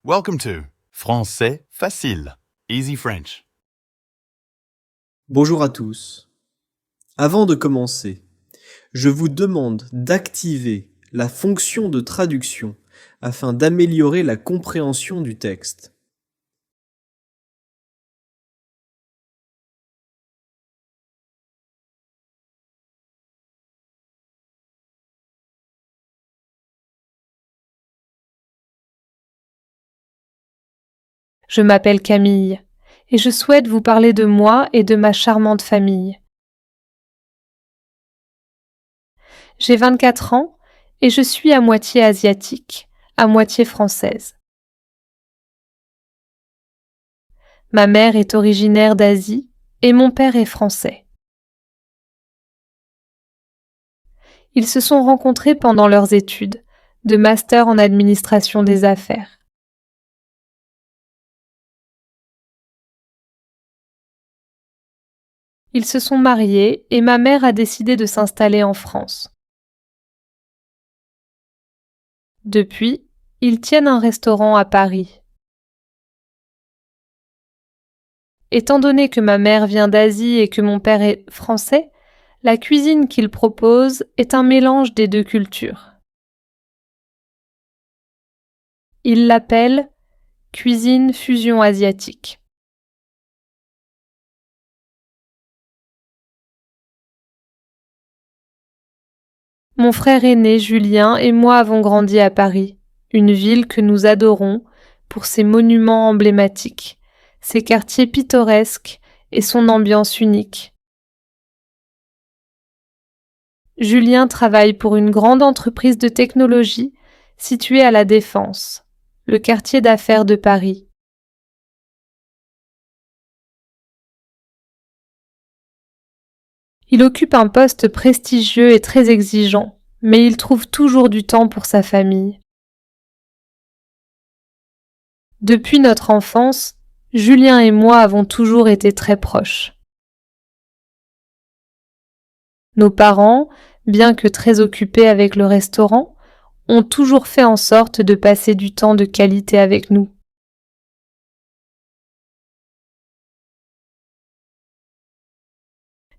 Welcome to Français facile, Easy French. Bonjour à tous. Avant de commencer, je vous demande d'activer la fonction de traduction afin d'améliorer la compréhension du texte. Je m'appelle Camille et je souhaite vous parler de moi et de ma charmante famille. J'ai 24 ans et je suis à moitié asiatique, à moitié française. Ma mère est originaire d'Asie et mon père est français. Ils se sont rencontrés pendant leurs études de master en administration des affaires. Ils se sont mariés et ma mère a décidé de s'installer en France. Depuis, ils tiennent un restaurant à Paris. Étant donné que ma mère vient d'Asie et que mon père est français, la cuisine qu'ils proposent est un mélange des deux cultures. Ils l'appellent cuisine fusion asiatique. Mon frère aîné Julien et moi avons grandi à Paris, une ville que nous adorons pour ses monuments emblématiques, ses quartiers pittoresques et son ambiance unique. Julien travaille pour une grande entreprise de technologie située à La Défense, le quartier d'affaires de Paris. Il occupe un poste prestigieux et très exigeant, mais il trouve toujours du temps pour sa famille. Depuis notre enfance, Julien et moi avons toujours été très proches. Nos parents, bien que très occupés avec le restaurant, ont toujours fait en sorte de passer du temps de qualité avec nous.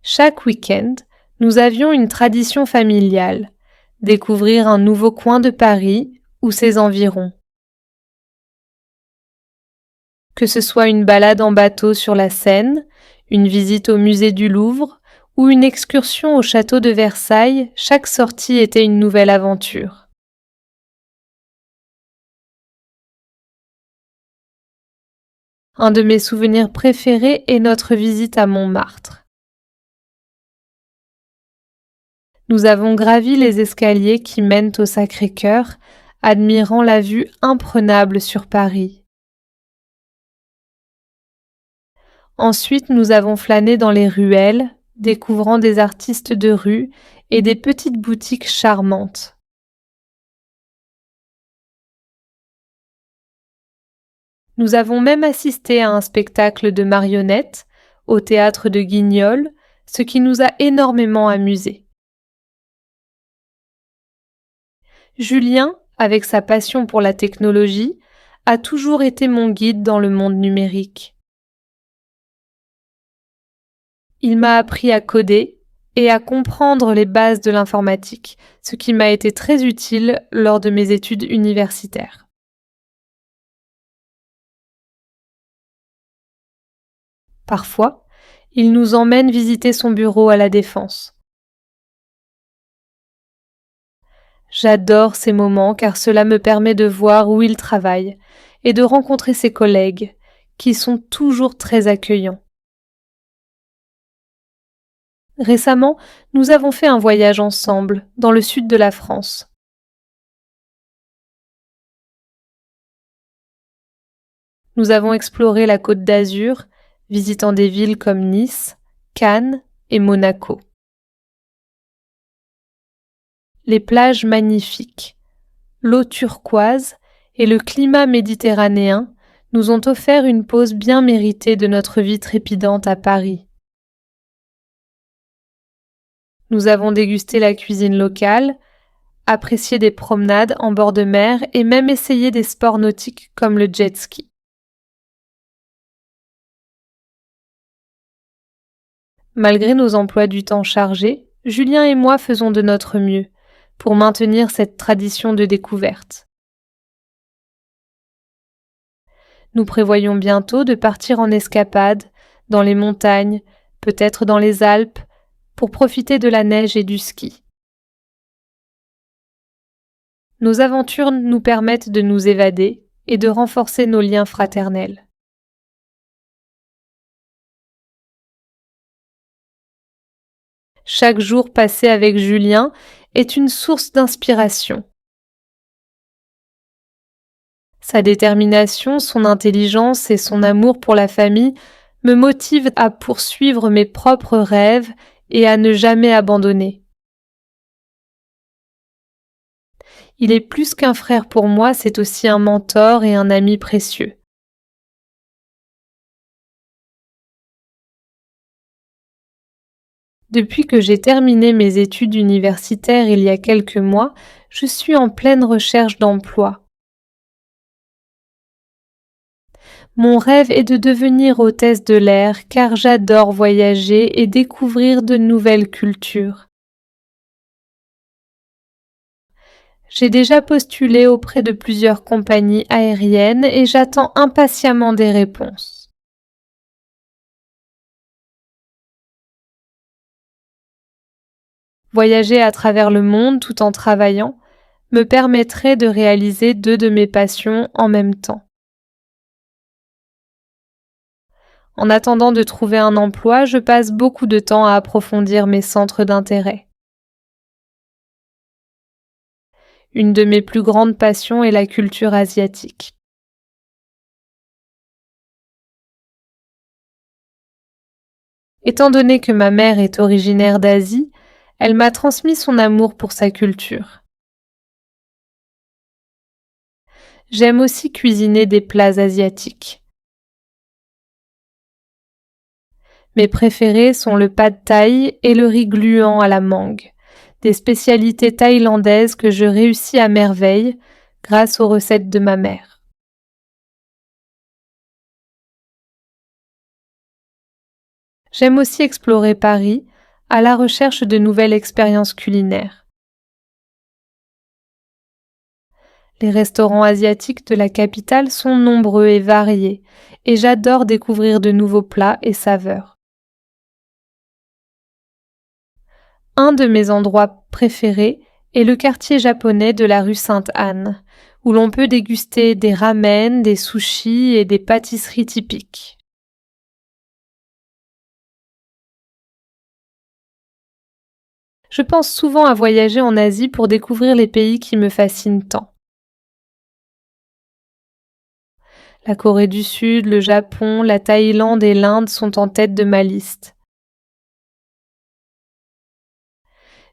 Chaque week-end, nous avions une tradition familiale, découvrir un nouveau coin de Paris ou ses environs. Que ce soit une balade en bateau sur la Seine, une visite au musée du Louvre ou une excursion au château de Versailles, chaque sortie était une nouvelle aventure. Un de mes souvenirs préférés est notre visite à Montmartre. Nous avons gravi les escaliers qui mènent au Sacré-Cœur, admirant la vue imprenable sur Paris. Ensuite, nous avons flâné dans les ruelles, découvrant des artistes de rue et des petites boutiques charmantes. Nous avons même assisté à un spectacle de marionnettes au théâtre de Guignol, ce qui nous a énormément amusés. Julien, avec sa passion pour la technologie, a toujours été mon guide dans le monde numérique. Il m'a appris à coder et à comprendre les bases de l'informatique, ce qui m'a été très utile lors de mes études universitaires. Parfois, il nous emmène visiter son bureau à La Défense. J'adore ces moments car cela me permet de voir où il travaille et de rencontrer ses collègues, qui sont toujours très accueillants. Récemment, nous avons fait un voyage ensemble dans le sud de la France. Nous avons exploré la Côte d'Azur, visitant des villes comme Nice, Cannes et Monaco. Les plages magnifiques, l'eau turquoise et le climat méditerranéen nous ont offert une pause bien méritée de notre vie trépidante à Paris. Nous avons dégusté la cuisine locale, apprécier des promenades en bord de mer et même essayer des sports nautiques comme le jet ski. Malgré nos emplois du temps chargés, Julien et moi faisons de notre mieux pour maintenir cette tradition de découverte. Nous prévoyons bientôt de partir en escapade, dans les montagnes, peut-être dans les Alpes, pour profiter de la neige et du ski. Nos aventures nous permettent de nous évader et de renforcer nos liens fraternels. Chaque jour passé avec Julien est une source d'inspiration. Sa détermination, son intelligence et son amour pour la famille me motivent à poursuivre mes propres rêves et à ne jamais abandonner. Il est plus qu'un frère pour moi, c'est aussi un mentor et un ami précieux. Depuis que j'ai terminé mes études universitaires il y a quelques mois, je suis en pleine recherche d'emploi. Mon rêve est de devenir hôtesse de l'air car j'adore voyager et découvrir de nouvelles cultures. J'ai déjà postulé auprès de plusieurs compagnies aériennes et j'attends impatiemment des réponses. Voyager à travers le monde tout en travaillant me permettrait de réaliser 2 de mes passions en même temps. En attendant de trouver un emploi, je passe beaucoup de temps à approfondir mes centres d'intérêt. Une de mes plus grandes passions est la culture asiatique. Étant donné que ma mère est originaire d'Asie, elle m'a transmis son amour pour sa culture. J'aime aussi cuisiner des plats asiatiques. Mes préférés sont le pad thaï et le riz gluant à la mangue, des spécialités thaïlandaises que je réussis à merveille grâce aux recettes de ma mère. J'aime aussi explorer Paris à la recherche de nouvelles expériences culinaires. Les restaurants asiatiques de la capitale sont nombreux et variés, et j'adore découvrir de nouveaux plats et saveurs. Un de mes endroits préférés est le quartier japonais de la rue Sainte-Anne, où l'on peut déguster des ramen, des sushis et des pâtisseries typiques. Je pense souvent à voyager en Asie pour découvrir les pays qui me fascinent tant. La Corée du Sud, le Japon, la Thaïlande et l'Inde sont en tête de ma liste.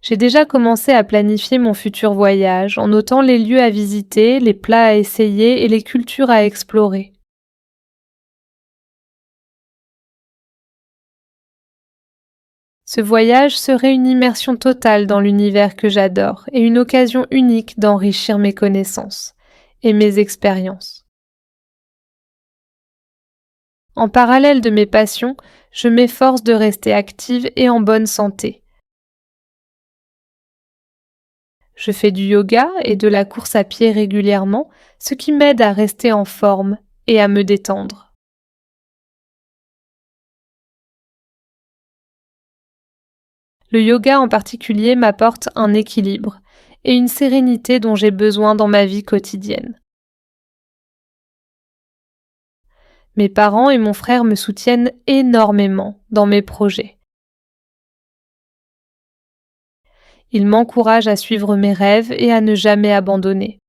J'ai déjà commencé à planifier mon futur voyage en notant les lieux à visiter, les plats à essayer et les cultures à explorer. Ce voyage serait une immersion totale dans l'univers que j'adore et une occasion unique d'enrichir mes connaissances et mes expériences. En parallèle de mes passions, je m'efforce de rester active et en bonne santé. Je fais du yoga et de la course à pied régulièrement, ce qui m'aide à rester en forme et à me détendre. Le yoga en particulier m'apporte un équilibre et une sérénité dont j'ai besoin dans ma vie quotidienne. Mes parents et mon frère me soutiennent énormément dans mes projets. Ils m'encouragent à suivre mes rêves et à ne jamais abandonner.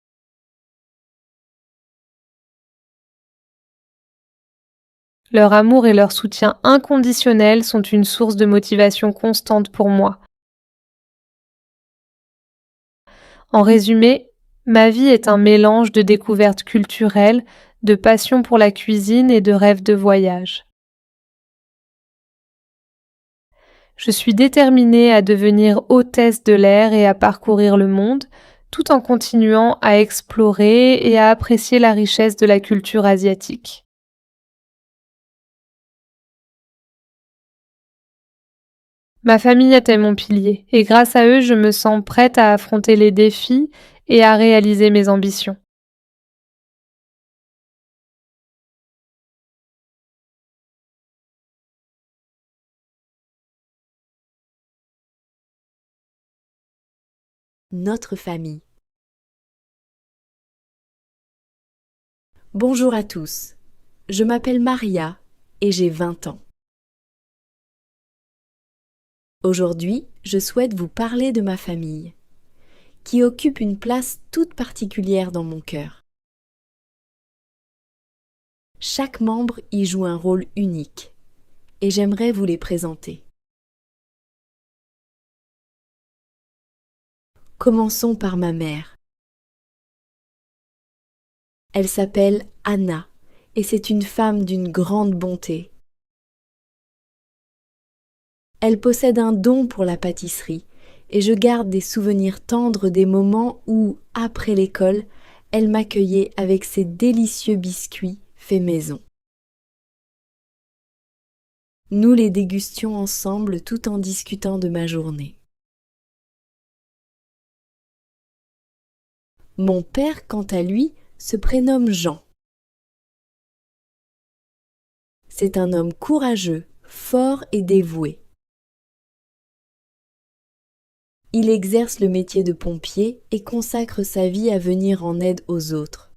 Leur amour et leur soutien inconditionnel sont une source de motivation constante pour moi. En résumé, ma vie est un mélange de découvertes culturelles, de passion pour la cuisine et de rêves de voyage. Je suis déterminée à devenir hôtesse de l'air et à parcourir le monde, tout en continuant à explorer et à apprécier la richesse de la culture asiatique. Ma famille était mon pilier, et grâce à eux, je me sens prête à affronter les défis et à réaliser mes ambitions. Notre famille. Bonjour à tous, je m'appelle Maria et j'ai 20 ans. Aujourd'hui, je souhaite vous parler de ma famille, qui occupe une place toute particulière dans mon cœur. Chaque membre y joue un rôle unique, et j'aimerais vous les présenter. Commençons par ma mère. Elle s'appelle Anna, et c'est une femme d'une grande bonté. Elle possède un don pour la pâtisserie, et je garde des souvenirs tendres des moments où, après l'école, elle m'accueillait avec ses délicieux biscuits faits maison. Nous les dégustions ensemble tout en discutant de ma journée. Mon père, quant à lui, se prénomme Jean. C'est un homme courageux, fort et dévoué. Il exerce le métier de pompier et consacre sa vie à venir en aide aux autres.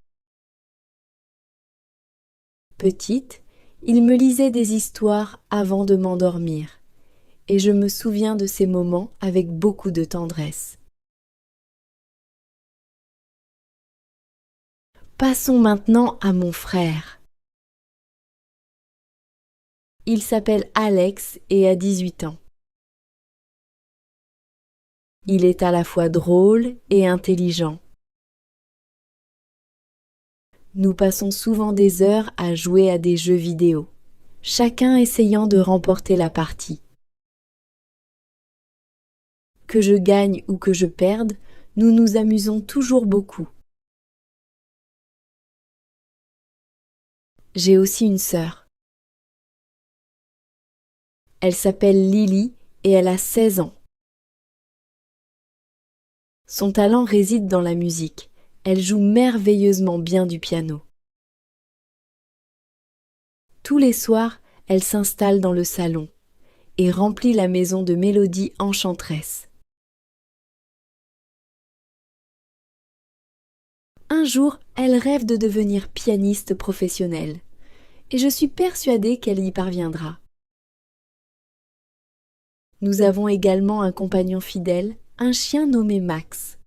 Petite, il me lisait des histoires avant de m'endormir, et je me souviens de ces moments avec beaucoup de tendresse. Passons maintenant à mon frère. Il s'appelle Alex et a 18 ans. Il est à la fois drôle et intelligent. Nous passons souvent des heures à jouer à des jeux vidéo, chacun essayant de remporter la partie. Que je gagne ou que je perde, nous nous amusons toujours beaucoup. J'ai aussi une sœur. Elle s'appelle Lily et elle a 16 ans. Son talent réside dans la musique. Elle joue merveilleusement bien du piano. Tous les soirs, elle s'installe dans le salon et remplit la maison de mélodies enchanteresses. Un jour, elle rêve de devenir pianiste professionnelle et je suis persuadée qu'elle y parviendra. Nous avons également un compagnon fidèle, un chien nommé Max.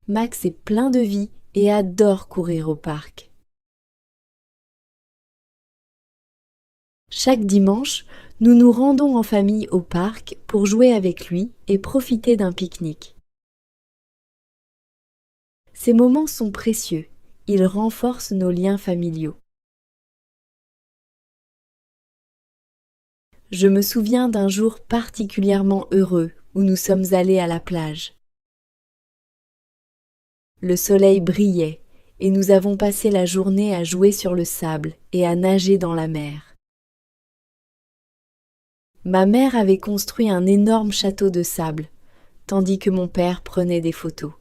Max est plein de vie et adore courir au parc. Chaque dimanche, nous nous rendons en famille au parc pour jouer avec lui et profiter d'un pique-nique. Ces moments sont précieux, ils renforcent nos liens familiaux. Je me souviens d'un jour particulièrement heureux où nous sommes allés à la plage. Le soleil brillait et nous avons passé la journée à jouer sur le sable et à nager dans la mer. Ma mère avait construit un énorme château de sable, tandis que mon père prenait des photos.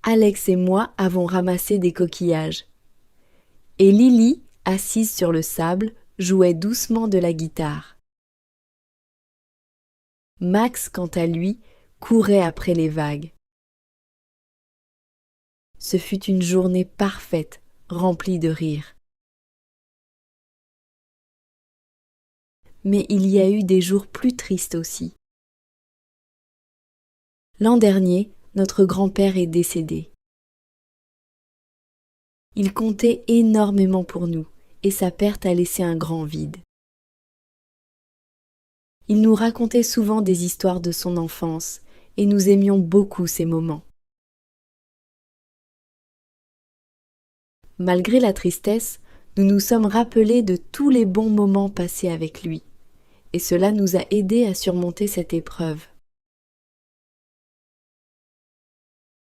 Alex et moi avons ramassé des coquillages. Et Lily, assise sur le sable, jouait doucement de la guitare. Max, quant à lui, courait après les vagues. Ce fut une journée parfaite, remplie de rires. Mais il y a eu des jours plus tristes aussi. L'an dernier, notre grand-père est décédé. Il comptait énormément pour nous, et sa perte a laissé un grand vide. Il nous racontait souvent des histoires de son enfance, et nous aimions beaucoup ces moments. Malgré la tristesse, nous nous sommes rappelés de tous les bons moments passés avec lui, et cela nous a aidés à surmonter cette épreuve.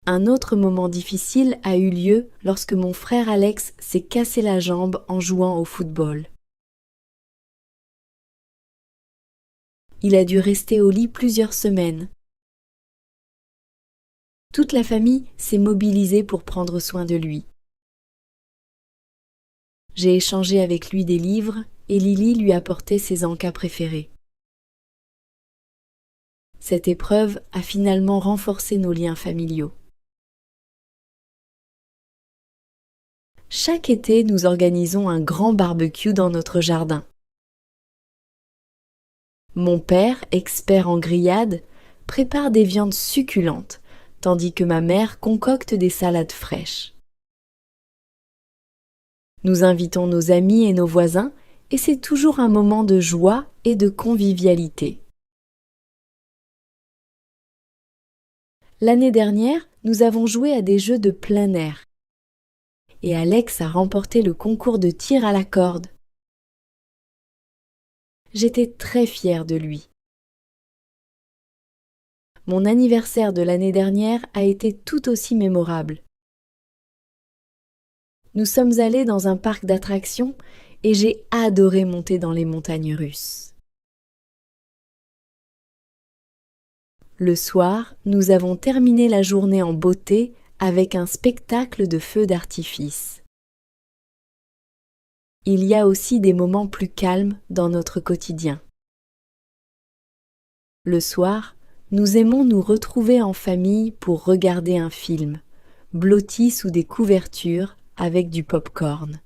Un autre moment difficile a eu lieu lorsque mon frère Alex s'est cassé la jambe en jouant au football. Il a dû rester au lit plusieurs semaines. Toute la famille s'est mobilisée pour prendre soin de lui. J'ai échangé avec lui des livres et Lily lui apportait ses encas préférés. Cette épreuve a finalement renforcé nos liens familiaux. Chaque été, nous organisons un grand barbecue dans notre jardin. Mon père, expert en grillade, prépare des viandes succulentes, tandis que ma mère concocte des salades fraîches. Nous invitons nos amis et nos voisins, et c'est toujours un moment de joie et de convivialité. L'année dernière, nous avons joué à des jeux de plein air. Et Alex a remporté le concours de tir à la corde. J'étais très fière de lui. Mon anniversaire de l'année dernière a été tout aussi mémorable. Nous sommes allés dans un parc d'attractions et j'ai adoré monter dans les montagnes russes. Le soir, nous avons terminé la journée en beauté avec un spectacle de feux d'artifice. Il y a aussi des moments plus calmes dans notre quotidien. Le soir, nous aimons nous retrouver en famille pour regarder un film, blotti sous des couvertures avec du pop-corn.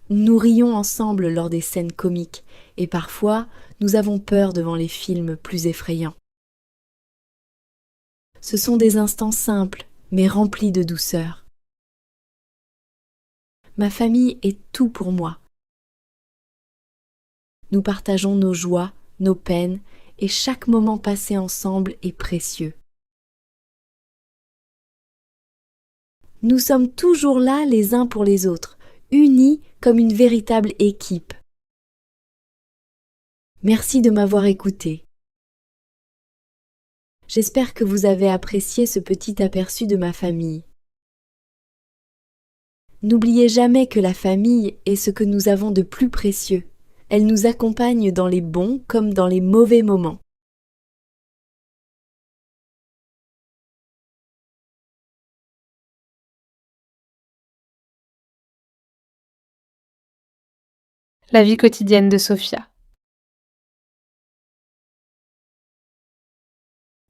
Nous rions ensemble lors des scènes comiques et parfois nous avons peur devant les films plus effrayants. Ce sont des instants simples mais remplis de douceur. Ma famille est tout pour moi. Nous partageons nos joies, nos peines et chaque moment passé ensemble est précieux. Nous sommes toujours là les uns pour les autres, unis comme une véritable équipe. Merci de m'avoir écouté. J'espère que vous avez apprécié ce petit aperçu de ma famille. N'oubliez jamais que la famille est ce que nous avons de plus précieux. Elle nous accompagne dans les bons comme dans les mauvais moments. La vie quotidienne de Sophia.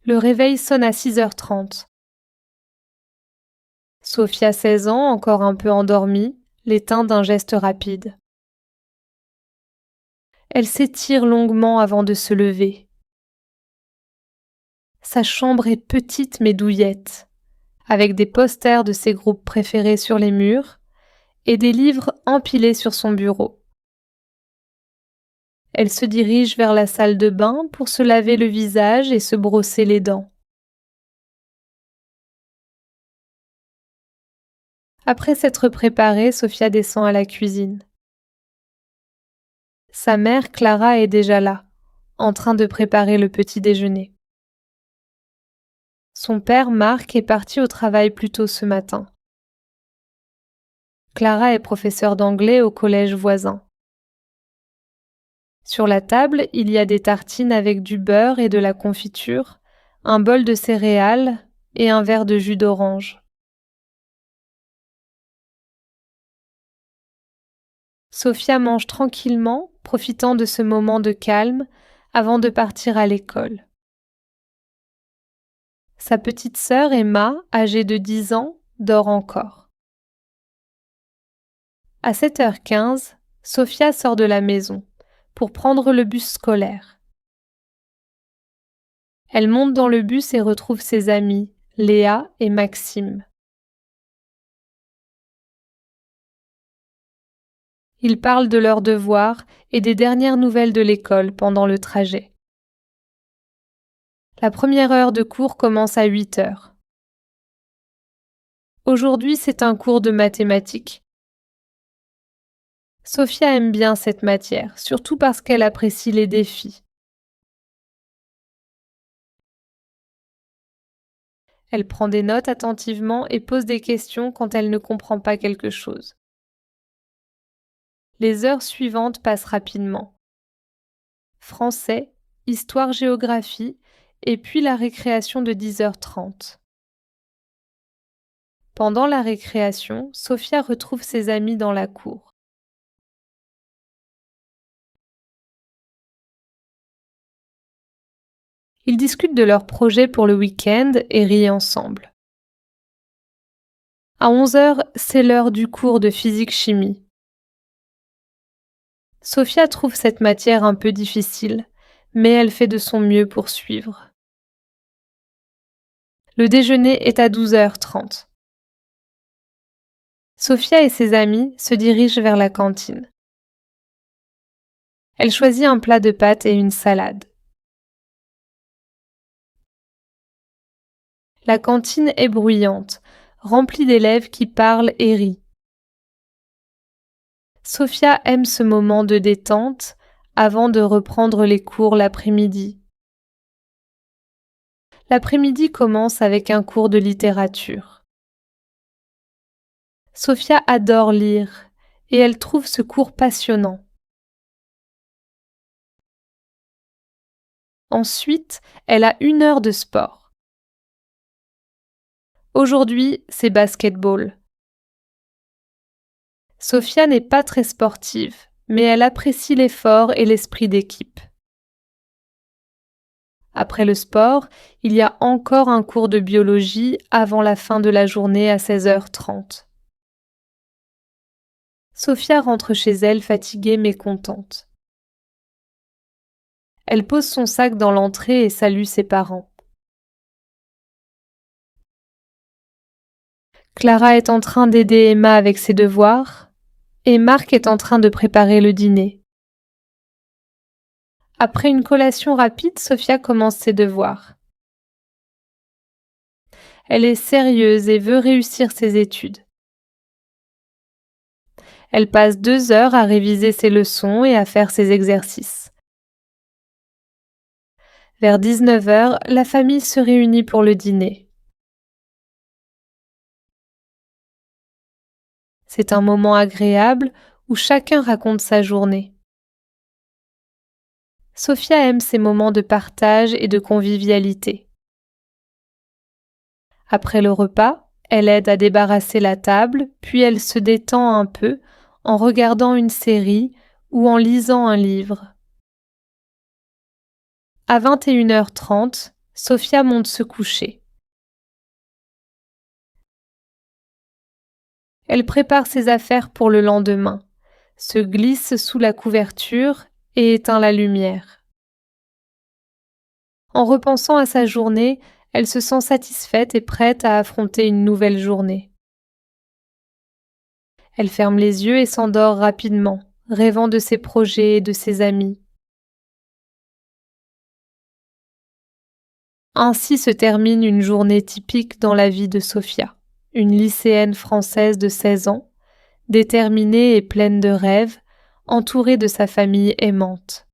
Le réveil sonne à 6h30. Sophia, 16 ans, encore un peu endormie, l'éteint d'un geste rapide. Elle s'étire longuement avant de se lever. Sa chambre est petite mais douillette, avec des posters de ses groupes préférés sur les murs et des livres empilés sur son bureau. Elle se dirige vers la salle de bain pour se laver le visage et se brosser les dents. Après s'être préparée, Sophia descend à la cuisine. Sa mère, Clara, est déjà là, en train de préparer le petit déjeuner. Son père, Marc, est parti au travail plus tôt ce matin. Clara est professeure d'anglais au collège voisin. Sur la table, il y a des tartines avec du beurre et de la confiture, un bol de céréales et un verre de jus d'orange. Sophia mange tranquillement, profitant de ce moment de calme avant de partir à l'école. Sa petite sœur Emma, âgée de 10 ans, dort encore. À 7h15, Sophia sort de la maison pour prendre le bus scolaire. Elle monte dans le bus et retrouve ses amis, Léa et Maxime. Ils parlent de leurs devoirs et des dernières nouvelles de l'école pendant le trajet. La première heure de cours commence à 8h. Aujourd'hui, c'est un cours de mathématiques. Sophia aime bien cette matière, surtout parce qu'elle apprécie les défis. Elle prend des notes attentivement et pose des questions quand elle ne comprend pas quelque chose. Les heures suivantes passent rapidement. Français, histoire-géographie, et puis la récréation de 10h30. Pendant la récréation, Sophia retrouve ses amis dans la cour. Ils discutent de leurs projets pour le week-end et rient ensemble. À 11h, c'est l'heure du cours de physique-chimie. Sophia trouve cette matière un peu difficile, mais elle fait de son mieux pour suivre. Le déjeuner est à 12h30. Sophia et ses amis se dirigent vers la cantine. Elle choisit un plat de pâtes et une salade. La cantine est bruyante, remplie d'élèves qui parlent et rient. Sophia aime ce moment de détente avant de reprendre les cours l'après-midi. L'après-midi commence avec un cours de littérature. Sophia adore lire et elle trouve ce cours passionnant. Ensuite, elle a 1 heure de sport. Aujourd'hui, c'est basket-ball. Sophia n'est pas très sportive, mais elle apprécie l'effort et l'esprit d'équipe. Après le sport, il y a encore un cours de biologie avant la fin de la journée à 16h30. Sophia rentre chez elle fatiguée mais contente. Elle pose son sac dans l'entrée et salue ses parents. Clara est en train d'aider Emma avec ses devoirs et Marc est en train de préparer le dîner. Après une collation rapide, Sophia commence ses devoirs. Elle est sérieuse et veut réussir ses études. Elle passe 2 heures à réviser ses leçons et à faire ses exercices. Vers 19h, la famille se réunit pour le dîner. C'est un moment agréable où chacun raconte sa journée. Sophia aime ces moments de partage et de convivialité. Après le repas, elle aide à débarrasser la table, puis elle se détend un peu en regardant une série ou en lisant un livre. À 21h30, Sophia monte se coucher. Elle prépare ses affaires pour le lendemain, se glisse sous la couverture et éteint la lumière. En repensant à sa journée, elle se sent satisfaite et prête à affronter une nouvelle journée. Elle ferme les yeux et s'endort rapidement, rêvant de ses projets et de ses amis. Ainsi se termine une journée typique dans la vie de Sophia, une lycéenne française de 16 ans, déterminée et pleine de rêves, entourée de sa famille aimante.